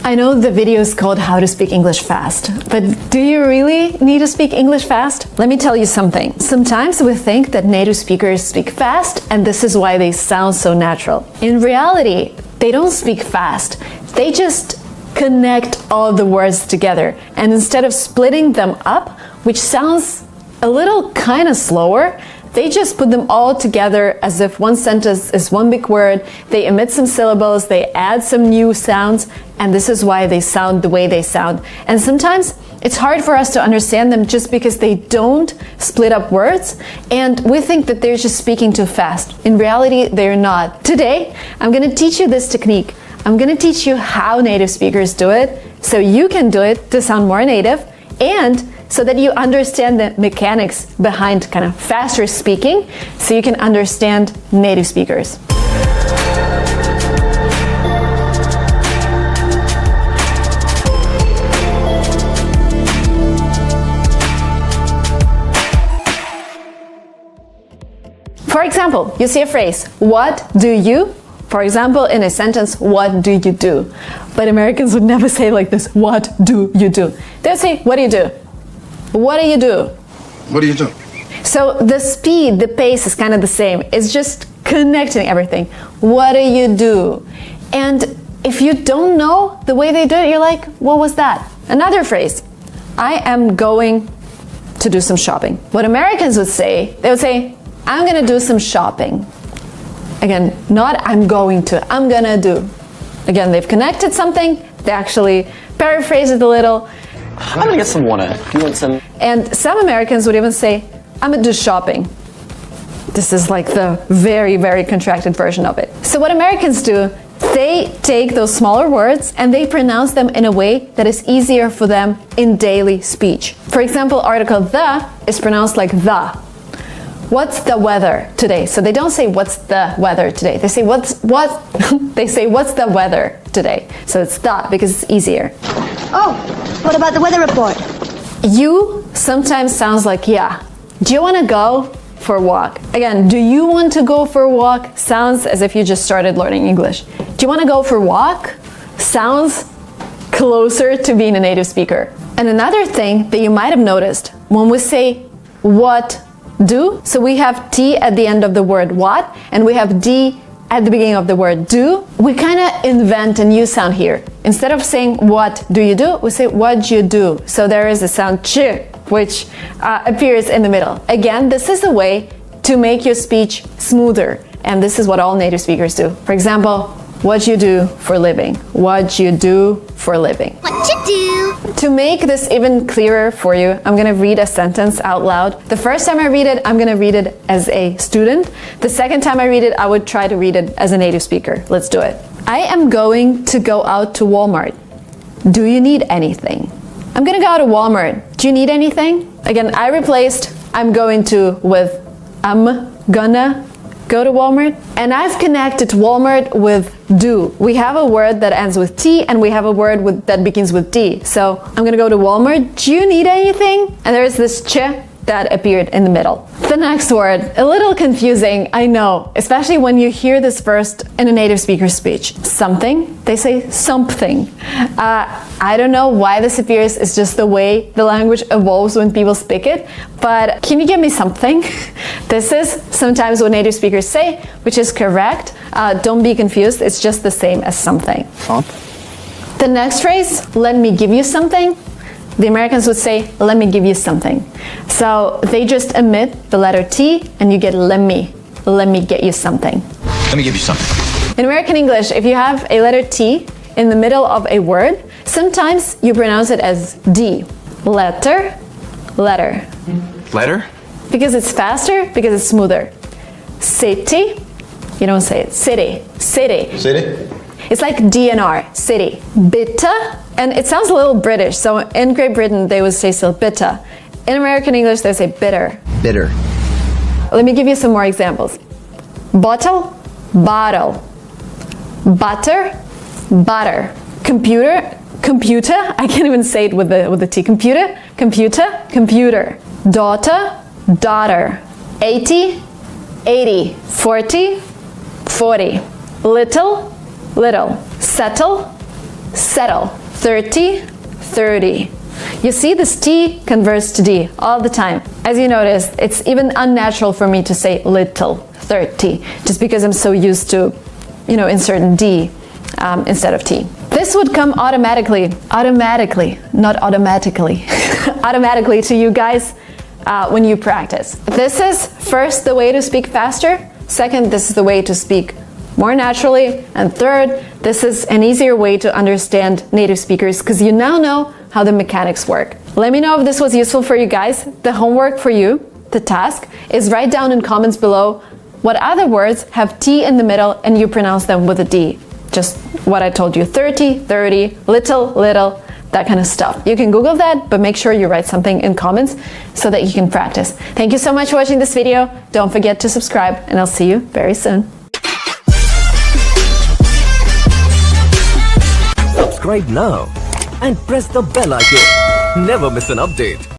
I know the video is called How to Speak English Fast, but do you really need to speak English fast? Let me tell you something. Sometimes we think that native speakers speak fast and this is why they sound so natural. In reality, they don't speak fast. They just connect all the words together, and instead of splitting them up, which sounds a little kind of slower, they just put them all together as if one sentence is one big word. They omit some syllables, they add some new sounds, and this is why they sound the way they sound. And sometimes it's hard for us to understand them just because they don't split up words, and we think that they're just speaking too fast. In reality, they're not. Today, I'm going to teach you this technique. I'm going to teach you how native speakers do it, so you can do it to sound more native, and so that you understand the mechanics behind kind of faster speaking, so you can understand native speakers. For example, you see a phrase, what do you? For example, in a sentence, what do you do? But Americans would never say like this, what do you do? They'll say, what do you do? What do you do? What do you do? So the speed, the pace is kind of the same. It's just connecting everything. What do you do? And if you don't know the way they do it, you're like, what was that? Another phrase, I am going to do some shopping. What Americans would say, they would say, I'm gonna do some shopping. Again, not I'm going to, I'm gonna do. Again, they've connected something, they actually paraphrase it a little. I'm gonna get some water. Do you want some? And some Americans would even say, I'm gonna do shopping. This is like the very, very contracted version of it. So what Americans do, they take those smaller words and they pronounce them in a way that is easier for them in daily speech. For example, article the is pronounced like the. What's the weather today? So they don't say what's the weather today. They say they say what's the weather today. So it's the because it's easier. Oh, what about the weather report? You sometimes sounds like yeah. Do you want to go for a walk? Again, do you want to go for a walk? Sounds as if you just started learning English. Do you want to go for a walk? Sounds closer to being a native speaker. And another thing that you might have noticed when we say what do, so we have T at the end of the word what, and we have D at the beginning of the word do, we kind of invent a new sound here. Instead of saying what do you do, we say what you do. So there is a sound ch, which appears in the middle. Again, this is a way to make your speech smoother, and this is what all native speakers do. For example, what you do for a living. What you do for a living. What you do? To make this even clearer for you, I'm gonna read a sentence out loud. The first time I read it, I'm gonna read it as a student. The second time I read it, I would try to read it as a native speaker. Let's do it. I am going to go out to Walmart. Do you need anything? I'm gonna go to Walmart. Do you need anything? Again, I replaced I'm going to with I'm gonna go to Walmart, and I've connected Walmart with do. We have a word that ends with T and we have a word that begins with D. So I'm gonna go to Walmart. Do you need anything? And there's this ch that appeared in the middle. The next word, a little confusing, I know, especially when you hear this first in a native speaker's speech. Something, they say something. I don't know why this appears, it's just the way the language evolves when people speak it, but can you give me something? This is sometimes what native speakers say, which is correct. Don't be confused, it's just the same as something. The next phrase, let me give you something. The Americans would say, let me give you something. So they just omit the letter T and you get let me get you something. Let me give you something. In American English, if you have a letter T in the middle of a word, sometimes you pronounce it as D. Letter, letter. Letter? Because it's faster, because it's smoother. City, you don't say it. City, city. City? It's like DNR, city. Bitter, and it sounds a little British, so in Great Britain they would say still bitter. In American English they say bitter. Bitter. Let me give you some more examples. Bottle, bottle. Butter, butter. Computer, computer. I can't even say it with the T. Computer, computer, computer. Daughter, daughter. 80, 80. 40, 40. Little, little. Settle, Settle. 30, 30. You see, this T converts to D all the time. As you notice, it's even unnatural for me to say little, 30, just because I'm so used to, inserting D instead of T. This would come automatically, not automatically, automatically to you guys when you practice. This is first the way to speak faster. Second, this is the way to speak more naturally. And third, this is an easier way to understand native speakers because you now know how the mechanics work. Let me know if this was useful for you guys. The homework for you, the task, is write down in comments below what other words have T in the middle and you pronounce them with a D. Just what I told you, 30, 30, little, little, that kind of stuff. You can Google that, but make sure you write something in comments so that you can practice. Thank you so much for watching this video. Don't forget to subscribe, and I'll see you very soon. Subscribe now and press the bell icon. Never miss an update.